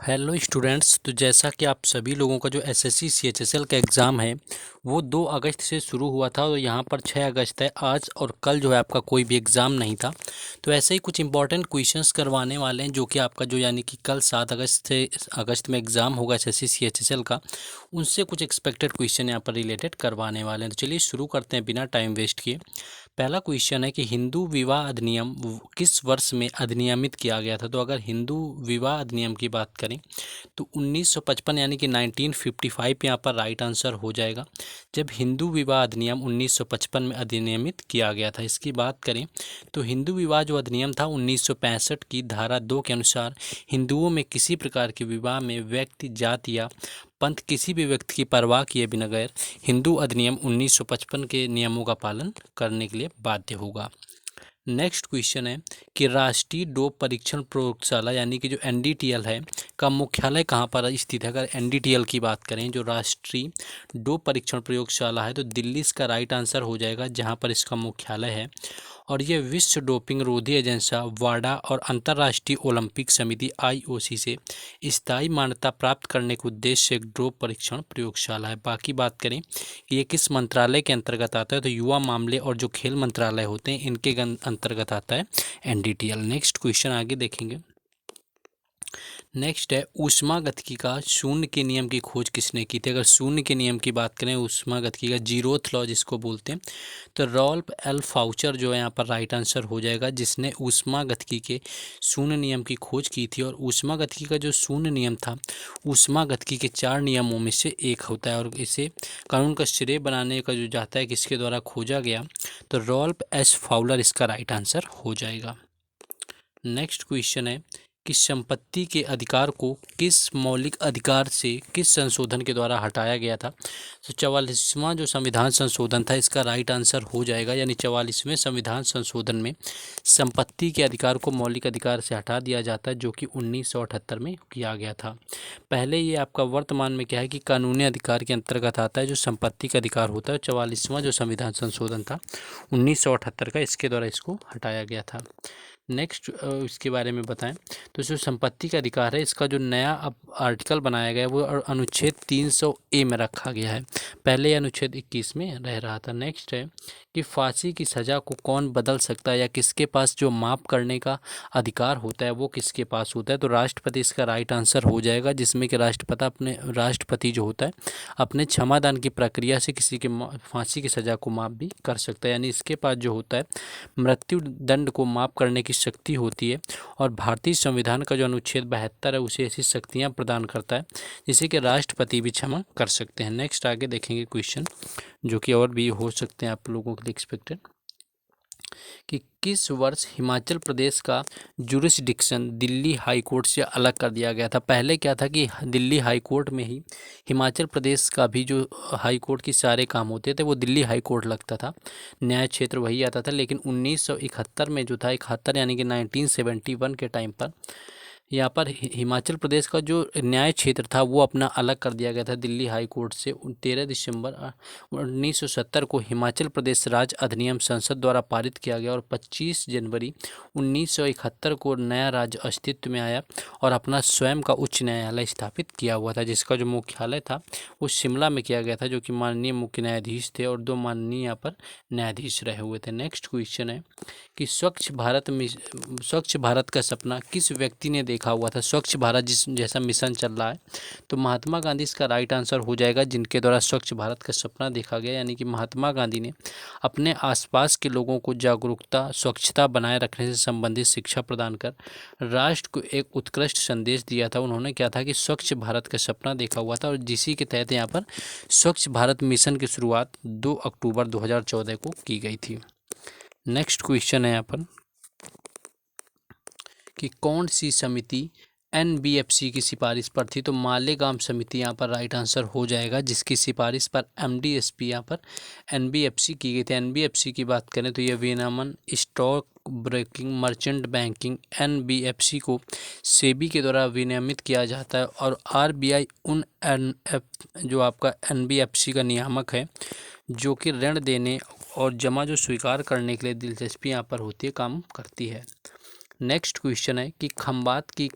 Hello students. तो जैसा कि आप सभी लोगों का जो एसएससी सीएचएसएल का एग्ज़ाम है वो 2 अगस्त से शुरू हुआ था और यहाँ पर 6 अगस्त है। आज और कल जो है आपका कोई भी एग्ज़ाम नहीं था। तो ऐसे ही कुछ इंपॉर्टेंट क्वेश्चंस करवाने वाले हैं जो कि आपका जो यानी कि कल 7 अगस्त में एग्ज़ाम होगा एसएससी सीएचएसएल का, उनसे कुछ एक्सपेक्टेड क्वेश्चन यहाँ पर रिलेटेड करवाने वाले हैं। तो चलिए शुरू करते हैं बिना टाइम वेस्ट किए। पहला क्वेश्चन है कि हिंदू विवाह अधिनियम किस वर्ष में अधिनियमित किया गया था। तो अगर हिंदू विवाह अधिनियम की बात करें तो 1955 यानी कि 1955 यहाँ पर राइट आंसर हो जाएगा, जब हिंदू विवाह अधिनियम 1955 में अधिनियमित किया गया था। इसकी बात करें तो हिंदू विवाह जो अधिनियम था 1965 की धारा 2 के अनुसार हिंदुओं में किसी प्रकार के विवाह में व्यक्ति, जाति या पंथ किसी भी व्यक्ति की परवाह किए बिना गैर हिंदू अधिनियम 1955 के नियमों का पालन करने के लिए बाध्य होगा। नेक्स्ट क्वेश्चन है कि राष्ट्रीय डोप परीक्षण प्रयोगशाला यानी कि जो एनडीटीएल है का मुख्यालय कहाँ पर स्थित है। अगर एनडीटीएल की बात करें जो राष्ट्रीय डोप परीक्षण प्रयोगशाला है तो दिल्ली इसका राइट आंसर हो जाएगा, जहाँ पर इसका मुख्यालय है। और ये विश्व डोपिंग रोधी एजेंसी वाडा और अंतर्राष्ट्रीय ओलंपिक समिति आईओसी से स्थायी मान्यता प्राप्त करने के उद्देश्य से एक डोप परीक्षण प्रयोगशाला है। बाकी बात करें कि ये किस मंत्रालय के अंतर्गत आता है तो युवा मामले और जो खेल मंत्रालय होते हैं इनके अंतर्गत आता है एनडीटीएल। नेक्स्ट क्वेश्चन आगे देखेंगे। नेक्स्ट है ऊष्मागतिकी का शून्य के नियम की खोज किसने की थी। अगर शून्य के नियम की बात करें ऊष्मागतिकी का जीरोथ लॉ जिसको बोलते हैं, तो रॉल्फ एल फाउचर जो है यहाँ पर राइट आंसर हो जाएगा, जिसने ऊष्मागतिकी के शून्य नियम की खोज की थी। और ऊष्मागतिकी का जो शून्य नियम था ऊष्मागतिकी के 4 नियमों में से एक होता है और इसे कानून का श्रेय बनाने का जो जाता है किसके द्वारा खोजा गया, तो रॉल्फ एस फाउलर इसका राइट आंसर हो जाएगा। नेक्स्ट क्वेश्चन है कि संपत्ति के अधिकार को किस मौलिक अधिकार से किस संशोधन के द्वारा हटाया गया था। तो 44वां जो संविधान संशोधन था इसका राइट आंसर हो जाएगा, यानी 44वें संविधान संशोधन में संपत्ति के अधिकार को मौलिक अधिकार से हटा दिया जाता है, जो कि 1978 में किया गया था। पहले ये आपका वर्तमान में क्या है कि कानूनी अधिकार के अंतर्गत आता है जो संपत्ति का अधिकार होता है। 44वां जो संविधान संशोधन था 1978 का, इसके द्वारा इसको हटाया गया था। नेक्स्ट इसके बारे में बताएं तो जो संपत्ति का अधिकार है इसका जो नया अब आर्टिकल बनाया गया है वो अनुच्छेद 300A में रखा गया है, पहले अनुच्छेद 21 में रह रहा था। नेक्स्ट है कि फांसी की सज़ा को कौन बदल सकता है या किसके पास जो माफ़ करने का अधिकार होता है वो किसके पास होता है, तो राष्ट्रपति इसका राइट आंसर हो जाएगा, जिसमें कि राष्ट्रपति जो होता है अपने क्षमादान की प्रक्रिया से किसी के फांसी की सज़ा को माफ़ भी कर सकता है। यानी इसके पास जो होता है मृत्यु दंड को माफ़ करने की शक्ति होती है और भारतीय संविधान का जो अनुच्छेद 72 है उसे ऐसी शक्तियाँ प्रदान करता है जिसे कि राष्ट्रपति भी क्षमा कर सकते हैं। नेक्स्ट आगे देखेंगे क्वेश्चन जो कि और भी हो सकते हैं आप लोगों के लिए एक्सपेक्टेड, कि किस वर्ष हिमाचल प्रदेश का जुरिस्डिक्शन दिल्ली हाई कोर्ट से अलग कर दिया गया था। पहले क्या था कि दिल्ली हाई कोर्ट में ही हिमाचल प्रदेश का भी जो हाई कोर्ट के सारे काम होते थे वो दिल्ली हाई कोर्ट लगता था, न्याय क्षेत्र वही आता था। लेकिन 1971 में जो था 71 यानी कि 1971 के टाइम पर यहाँ पर हिमाचल प्रदेश का जो न्याय क्षेत्र था वो अपना अलग कर दिया गया था दिल्ली हाई कोर्ट से। 13 दिसंबर 1970 को हिमाचल प्रदेश राज्य अधिनियम संसद द्वारा पारित किया गया और 25 जनवरी 1971 को नया राज्य अस्तित्व में आया और अपना स्वयं का उच्च न्यायालय स्थापित किया हुआ था, जिसका जो मुख्यालय था वो शिमला में किया गया था, जो कि माननीय मुख्य न्यायाधीश थे और 2 माननीय यहाँ पर न्यायाधीश रहे हुए थे। नेक्स्ट क्वेश्चन है कि स्वच्छ भारत का सपना किस व्यक्ति ने देखा हुआ था। स्वच्छ भारत जैसा मिशन चल रहा है तो महात्मा गांधी इसका राइट आंसर हो जाएगा, जिनके द्वारा स्वच्छ भारत का सपना देखा गया। यानी कि महात्मा गांधी ने अपने आसपास के लोगों को जागरूकता, स्वच्छता बनाए रखने से संबंधित शिक्षा प्रदान कर राष्ट्र को एक उत्कृष्ट संदेश दिया था। उन्होंने क्या था कि स्वच्छ भारत का सपना देखा हुआ था और जिसी के तहत यहाँ पर स्वच्छ भारत मिशन की शुरुआत 2 अक्टूबर 2014 को की गई थी। नेक्स्ट क्वेश्चन है यहाँ पर कि कौन सी समिति एनबीएफसी की सिफारिश पर थी। तो मालेगांव समिति यहाँ पर राइट आंसर हो जाएगा, जिसकी सिफारिश पर एमडीएसपी यहाँ पर एनबीएफसी की गई थी। एनबीएफसी की बात करें तो यह विनियमन stock broking merchant banking NBFC को सेबी के द्वारा विनियमित किया जाता है और आरबीआई उन जो आपका एनबीएफसी का नियामक है जो कि ऋण देने और जमा जो स्वीकार करने के लिए दिलचस्पी यहाँ पर होती है, काम करती है। नेक्स्ट क्वेश्चन है कि खंबात की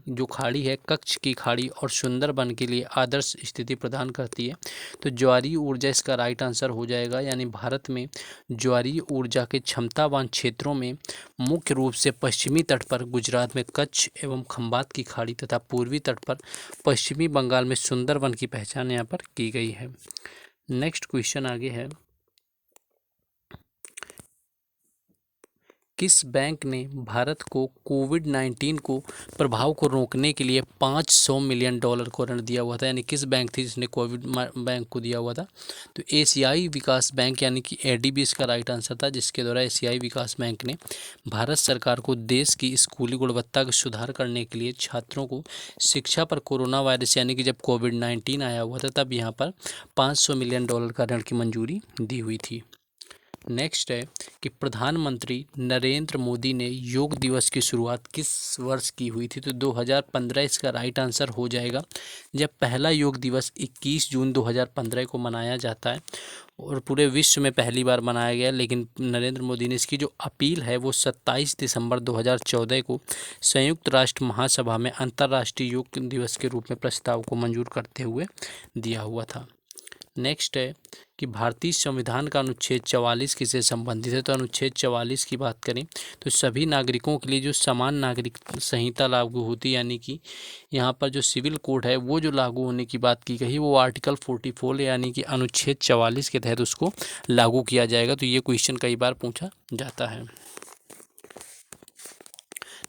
जो खाड़ी है कच्छ की खाड़ी और सुंदरबन के लिए आदर्श स्थिति प्रदान करती है। तो ज्वारीय ऊर्जा इसका राइट आंसर हो जाएगा, यानी भारत में ज्वारीय ऊर्जा के क्षमतावान क्षेत्रों में मुख्य रूप से पश्चिमी तट पर गुजरात में कच्छ एवं खंबात की खाड़ी तथा पूर्वी तट पर पश्चिमी बंगाल में सुंदरबन की पहचान यहाँ पर की गई है। नेक्स्ट क्वेश्चन आगे है, किस बैंक ने भारत को कोविड-19 को प्रभाव को रोकने के लिए $500 मिलियन को ऋण दिया हुआ था, यानी किस बैंक थी जिसने कोविड बैंक को दिया हुआ था? तो एशियाई विकास बैंक यानी कि एडीबी इसका राइट आंसर था, जिसके द्वारा एशियाई विकास बैंक ने भारत सरकार को देश की स्कूली गुणवत्ता का सुधार करने के लिए छात्रों को शिक्षा पर कोरोना वायरस यानी कि जब कोविड-19 आया हुआ था तब यहाँ पर $500 मिलियन का ऋण की मंजूरी दी हुई थी। नेक्स्ट है कि प्रधानमंत्री नरेंद्र मोदी ने योग दिवस की शुरुआत किस वर्ष की हुई थी? तो 2015 इसका राइट आंसर हो जाएगा, जब पहला योग दिवस 21 जून 2015 को मनाया जाता है और पूरे विश्व में पहली बार मनाया गया। लेकिन नरेंद्र मोदी ने इसकी जो अपील है वो 27 दिसंबर 2014 को संयुक्त राष्ट्र महासभा में अंतर्राष्ट्रीय योग दिवस के रूप में प्रस्ताव को मंजूर करते हुए दिया हुआ था। नेक्स्ट है कि भारतीय संविधान का अनुच्छेद 44 किससे संबंधित है? तो अनुच्छेद 44 की बात करें तो सभी नागरिकों के लिए जो समान नागरिक संहिता लागू होती है, यानी कि यहाँ पर जो सिविल कोड है वो जो लागू होने की बात की गई वो आर्टिकल 44 यानी कि अनुच्छेद 44 के तहत उसको लागू किया जाएगा। तो ये क्वेश्चन कई बार पूछा जाता है।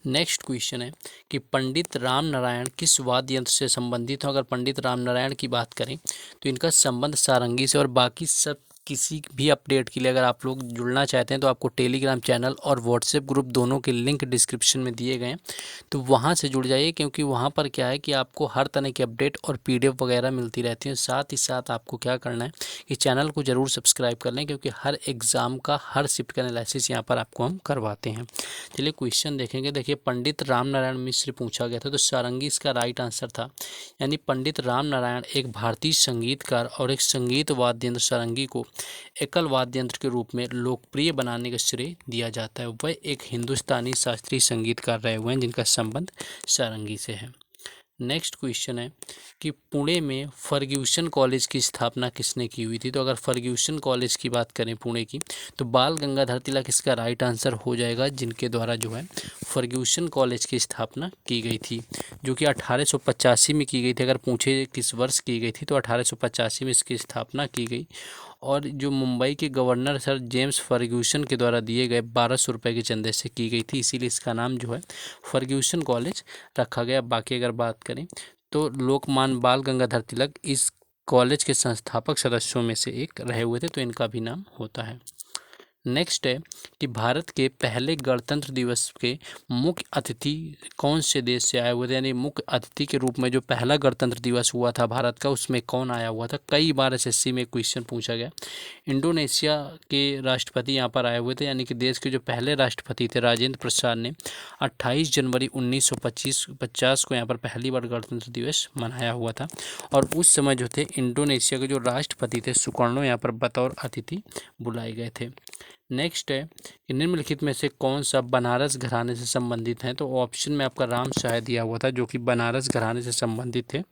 नेक्स्ट क्वेश्चन है कि पंडित राम नारायण किस वाद्य यंत्र से संबंधित हो? अगर पंडित राम नारायण की बात करें तो इनका संबंध सारंगी से। और बाकी सब किसी भी अपडेट के लिए अगर आप लोग जुड़ना चाहते हैं तो आपको टेलीग्राम चैनल और व्हाट्सएप ग्रुप दोनों के लिंक डिस्क्रिप्शन में दिए गए हैं, तो वहां से जुड़ जाइए, क्योंकि वहां पर क्या है कि आपको हर तरह की अपडेट और पीडीएफ वगैरह मिलती रहती है। साथ ही साथ आपको क्या करना है कि चैनल को ज़रूर सब्सक्राइब कर लें, क्योंकि हर एग्ज़ाम का हर शिफ्ट का एनालिसिस यहाँ पर आपको हम करवाते हैं। चलिए क्वेश्चन देखेंगे। देखिए, पंडित राम नारायण मिश्र पूछा गया था, तो सारंगी इसका राइट आंसर था, यानी पंडित राम नारायण एक भारतीय संगीतकार और एक संगीत वाद्य यंत्र सारंगी को एकल वाद्य यंत्र के रूप में लोकप्रिय बनाने का श्रेय दिया जाता है। वह एक हिंदुस्तानी शास्त्रीय संगीतकार रहे हुए हैं जिनका संबंध सारंगी से है। नेक्स्ट क्वेश्चन है कि पुणे में फर्ग्यूसन कॉलेज की स्थापना किसने की हुई थी? तो अगर फर्ग्यूसन कॉलेज की बात करें पुणे की, तो बाल गंगाधर तिलक इसका राइट आंसर हो जाएगा, जिनके द्वारा जो है फर्ग्यूसन कॉलेज की स्थापना की गई थी, जो कि 1885 में की गई थी। अगर पूछे किस वर्ष की गई थी तो 1885 में इसकी स्थापना की गई। और जो मुंबई के गवर्नर सर जेम्स फर्ग्यूसन के द्वारा दिए गए 1200 रुपये के चंदे से की गई थी, इसीलिए इसका नाम जो है फर्ग्यूसन कॉलेज रखा गया। बाकी अगर बात करें तो लोकमान्य बाल गंगाधर तिलक इस कॉलेज के संस्थापक सदस्यों में से एक रहे हुए थे, तो इनका भी नाम होता है। नेक्स्ट है कि भारत के पहले गणतंत्र दिवस के मुख्य अतिथि कौन से देश से आए हुए थे? यानी मुख्य अतिथि के रूप में जो पहला गणतंत्र दिवस हुआ था भारत का, उसमें कौन आया हुआ था? कई बार एसएससी में क्वेश्चन पूछा गया। इंडोनेशिया के राष्ट्रपति यहाँ पर आए हुए थे, यानी कि देश के जो पहले राष्ट्रपति थे राजेंद्र प्रसाद ने 28 जनवरी 1950 को यहाँ पर पहली बार गणतंत्र दिवस मनाया हुआ था। और उस समय जो थे इंडोनेशिया के जो राष्ट्रपति थे सुकर्णो यहाँ पर बतौर अतिथि बुलाए गए थे। नेक्स्ट है कि निम्नलिखित में से कौन सा बनारस घराने से संबंधित है? तो ऑप्शन में आपका राम शाह दिया हुआ था, जो कि बनारस घराने से संबंधित थे,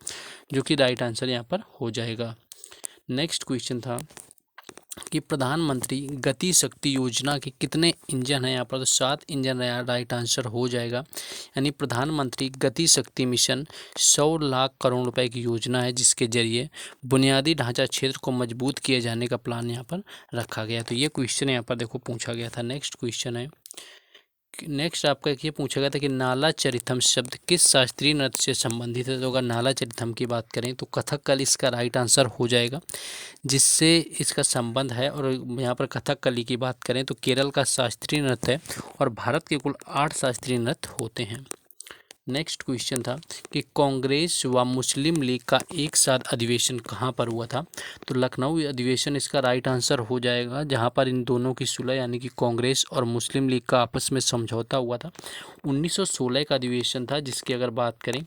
जो कि राइट आंसर यहाँ पर हो जाएगा। नेक्स्ट क्वेश्चन था कि प्रधानमंत्री गति शक्ति योजना के कितने इंजन हैं यहाँ पर? तो 7 इंजन राइट आंसर हो जाएगा, यानी प्रधानमंत्री गति शक्ति मिशन 100 लाख करोड़ रुपए की योजना है, जिसके जरिए बुनियादी ढांचा क्षेत्र को मजबूत किए जाने का प्लान यहाँ पर रखा गया। तो ये क्वेश्चन यहाँ पर देखो पूछा गया था। नेक्स्ट क्वेश्चन है, नेक्स्ट आपका एक ये पूछा गया था कि नाला चरिथम शब्द किस शास्त्रीय नृत्य से संबंधित है? तो अगर नाला चरिथम की बात करें तो कथकली इसका राइट आंसर हो जाएगा, जिससे इसका संबंध है। और यहाँ पर कथकली की बात करें तो केरल का शास्त्रीय नृत्य है और भारत के कुल 8 शास्त्रीय नृत्य होते हैं। नेक्स्ट क्वेश्चन था कि कांग्रेस व मुस्लिम लीग का एक साथ अधिवेशन कहाँ पर हुआ था? तो लखनऊ अधिवेशन इसका राइट आंसर हो जाएगा, जहाँ पर इन दोनों की सुलह यानी कि कांग्रेस और मुस्लिम लीग का आपस में समझौता हुआ था। 1916 का अधिवेशन था, जिसकी अगर बात करें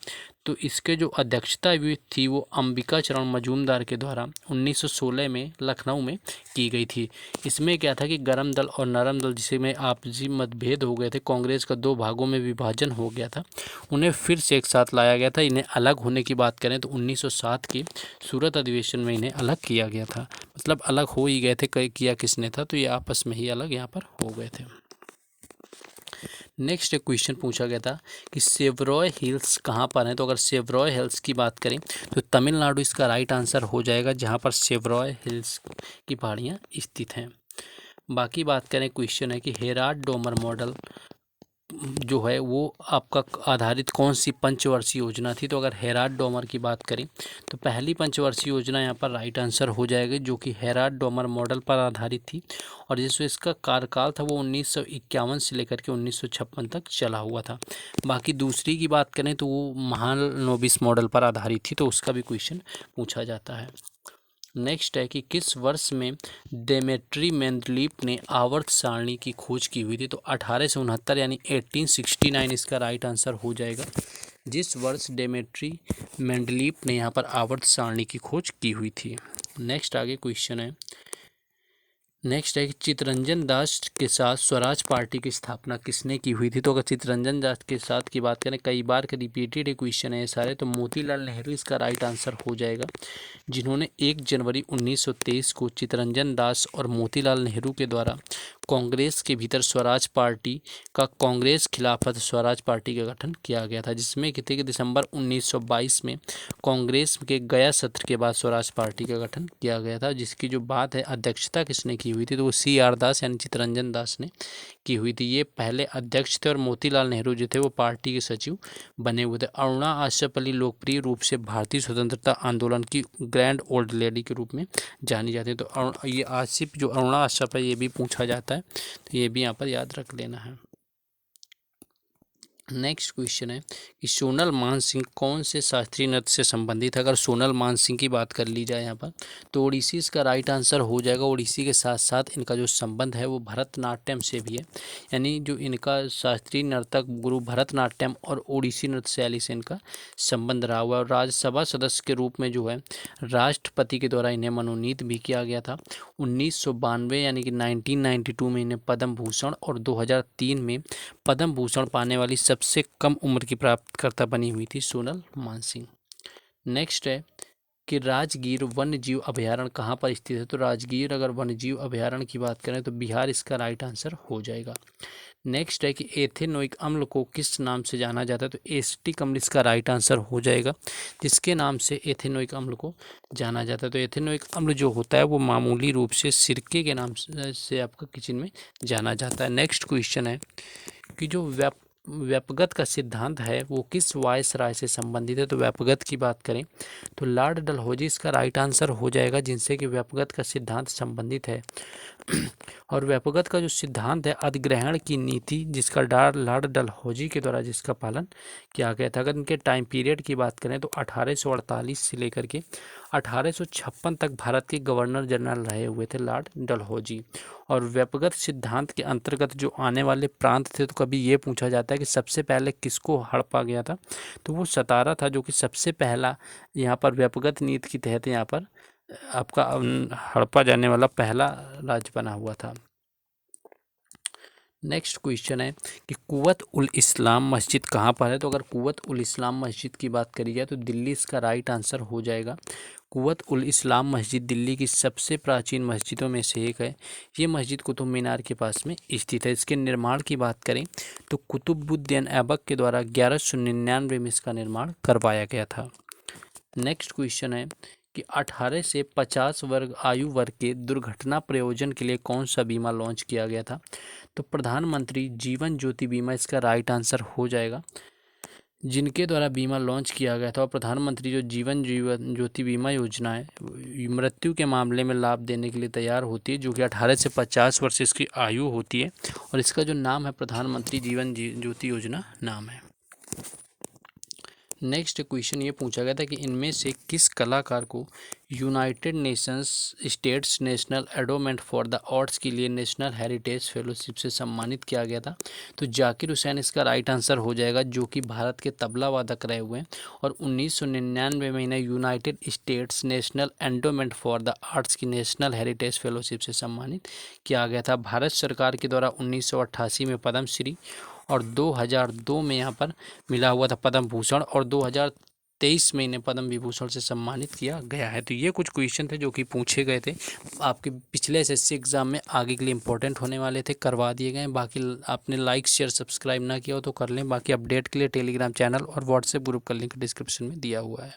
तो इसके जो अध्यक्षता भी थी वो अंबिका चरण मजूमदार के द्वारा 1916 में लखनऊ में की गई थी। इसमें क्या था कि गरम दल और नरम दल जिसमें आपसी मतभेद हो गए थे, कांग्रेस का दो भागों में विभाजन हो गया था, उन्हें फिर से एक साथ लाया गया था। इन्हें अलग होने की बात करें तो 1907 के सूरत अधिवेशन में इन्हें अलग किया गया था। मतलब अलग हो ही गए थे, किया किसने था, तो ये आपस में ही अलग यहाँ पर हो गए थे। नेक्स्ट एक क्वेश्चन पूछा गया था कि सेवरॉय हिल्स कहाँ पर हैं। तो अगर सेवरॉय हिल्स की बात करें तो तमिलनाडु इसका राइट आंसर हो जाएगा, जहाँ पर सेवरॉय हिल्स की पहाड़ियाँ स्थित हैं। बाकी बात करें, क्वेश्चन है कि हेराल्ड डोमर मॉडल जो है वो आपका आधारित कौन सी पंचवर्षीय योजना थी। तो अगर हेराल्ड डोमर की बात करें तो पहली पंचवर्षीय योजना यहाँ पर राइट आंसर हो जाएगी, जो कि हेराल्ड डोमर मॉडल पर आधारित थी और जिसमें इसका कार्यकाल था वो 1951 से लेकर के 1956 तक चला हुआ था। बाकी दूसरी की बात करें तो वो महालनोबिस मॉडल पर आधारित थी, तो उसका भी क्वेश्चन पूछा जाता है। नेक्स्ट है कि किस वर्ष में डेमेट्री मेंडलीफ ने आवर्त सारणी की खोज की हुई थी। तो 1869 यानी 1869 इसका राइट आंसर हो जाएगा, जिस वर्ष डेमेट्री मेंडलीफ ने यहाँ पर आवर्त सारणी की खोज की हुई थी। नेक्स्ट आगे क्वेश्चन है, नेक्स्ट है कि चित्तरंजन दास के साथ स्वराज पार्टी की स्थापना किसने की हुई थी। तो अगर चित्तरंजन दास के साथ की बात करें, कई बार का रिपीटेड क्वेश्चन है ये सारे, तो मोतीलाल नेहरू इसका राइट आंसर हो जाएगा, जिन्होंने 1 जनवरी 1923 को चित्तरंजन दास और मोतीलाल नेहरू के द्वारा कांग्रेस के भीतर स्वराज पार्टी का कांग्रेस खिलाफत स्वराज पार्टी का गठन किया गया था, जिसमें कि दिसंबर 1922 में कांग्रेस के गया सत्र के बाद स्वराज पार्टी का गठन किया गया था, जिसकी जो बात है अध्यक्षता किसने की हुई थी। तो वो CR दास यानी चित्तरंजन दास ने की हुई थी। ये पहले अध्यक्ष थे और मोतीलाल नेहरू जो थे वो पार्टी के सचिव बने हुए थे। अरुणा आसफ अली लोकप्रिय रूप से भारतीय स्वतंत्रता आंदोलन की ग्रैंड ओल्ड लेडी के रूप में जानी जाती है। तो ये आसिफ जो अरुणा आसफ है ये भी पूछा जाता है, तो ये भी यहाँ पर याद रख लेना है। नेक्स्ट क्वेश्चन है कि सोनल मानसिंह कौन से शास्त्रीय नृत्य से संबंधित है। अगर सोनल मानसिंह की बात कर ली जाए यहाँ पर तो ओडिसी इसका राइट आंसर हो जाएगा। ओडिसी के साथ साथ इनका जो संबंध है वो भरतनाट्यम से भी है, यानी जो इनका शास्त्रीय नर्तक गुरु भरतनाट्यम और ओडिसी नृत्य शैली से इनका संबंध रहा हुआ है। और राज्यसभा सदस्य के रूप में जो है राष्ट्रपति के द्वारा इन्हें मनोनीत भी किया गया था। 1992 यानी कि 1992 में इन्हें पद्म भूषण और 2003 में पद्म भूषण पाने वाली सबसे कम उम्र की प्राप्तकर्ता बनी हुई थी सोनल मानसिंह। नेक्स्ट है कि राजगीर वन्य जीव अभयारण्य कहाँ पर स्थित है। तो राजगीर अगर वन्य जीव अभयारण्य की बात करें तो बिहार इसका राइट आंसर हो जाएगा। नेक्स्ट है कि एथेनोइक अम्ल को किस नाम से जाना जाता है। तो एसिटिक अम्ल इसका राइट आंसर हो जाएगा, जिसके नाम से एथेनोइक अम्ल को जाना जाता है। तो एथेनोइक अम्ल जो होता है वो मामूली रूप से सिरके के नाम से आपका किचन में जाना जाता है। नेक्स्ट क्वेश्चन है कि जो व्यापगत का सिद्धांत है वो किस वायसराय से संबंधित है। तो व्यापगत की बात करें तो लॉर्ड डलहौजी इसका राइट आंसर हो जाएगा, जिनसे कि व्यापगत का सिद्धांत संबंधित है। और व्यापगत का जो सिद्धांत है अधिग्रहण की नीति, जिसका लॉर्ड डलहौजी के द्वारा जिसका पालन किया गया था। अगर इनके टाइम पीरियड की बात करें तो 1848 से लेकर के 1856 तक भारत के गवर्नर जनरल रहे हुए थे लॉर्ड डलहौजी। और व्यापगत सिद्धांत के अंतर्गत जो आने वाले प्रांत थे, तो कभी ये पूछा जाता है कि सबसे पहले किसको हड़पा गया था। तो वो सतारा था, जो कि सबसे पहला यहाँ पर व्यापगत नीति के तहत यहाँ पर आपका हड़पा जाने वाला पहला राज्य बना हुआ था। नेक्स्ट क्वेश्चन है कि कुव्वत उल इस्लाम मस्जिद कहाँ पर है। तो अगर कुव्वत उल इस्लाम मस्जिद की बात करी जाए तो दिल्ली इसका राइट आंसर हो जाएगा। कुव्वत उल इस्लाम मस्जिद दिल्ली की सबसे प्राचीन मस्जिदों में से एक है। ये मस्जिद कुतुब मीनार के पास में स्थित है। इसके निर्माण की बात करें तो कुतुबुद्दीन ऐबक के द्वारा 1199 में इसका निर्माण करवाया गया था। नेक्स्ट क्वेश्चन है कि 18 से 50 वर्ग आयु वर्ग के दुर्घटना प्रयोजन के लिए कौन सा बीमा लॉन्च किया गया था। तो प्रधानमंत्री जीवन ज्योति बीमा इसका राइट आंसर हो जाएगा, जिनके द्वारा बीमा लॉन्च किया गया था। और प्रधानमंत्री जो जीवन ज्योति बीमा योजना है मृत्यु के मामले में लाभ देने के लिए तैयार होती है, जो कि 18 से 50 वर्ष इसकी आयु होती है। और इसका जो नाम है प्रधानमंत्री जीवन ज्योति योजना नाम है। नेक्स्ट क्वेश्चन ये पूछा गया था कि इनमें से किस कलाकार को United Nations states national endowment for the arts के लिए नेशनल हेरिटेज फेलोशिप से सम्मानित किया गया था। तो जाकिर हुसैन इसका राइट आंसर हो जाएगा, जो कि भारत के तबला वादक रहे हुए हैं और 1999 में इन्हें United states national endowment for the arts की नेशनल हेरिटेज फेलोशिप से सम्मानित किया गया था। भारत सरकार के द्वारा 1988 में पद्मश्री और 2002 में यहाँ पर मिला हुआ था पद्म भूषण और 2023 में इन्हें पद्म विभूषण से सम्मानित किया गया है। तो ये कुछ क्वेश्चन थे जो कि पूछे गए थे आपके पिछले एसएससी एग्जाम में, आगे के लिए इंपॉर्टेंट होने वाले थे, करवा दिए गए हैं। बाकी आपने लाइक शेयर सब्सक्राइब ना किया हो तो कर लें। बाकी अपडेट के लिए टेलीग्राम चैनल और व्हाट्सएप ग्रुप का लिंक डिस्क्रिप्शन में दिया हुआ है।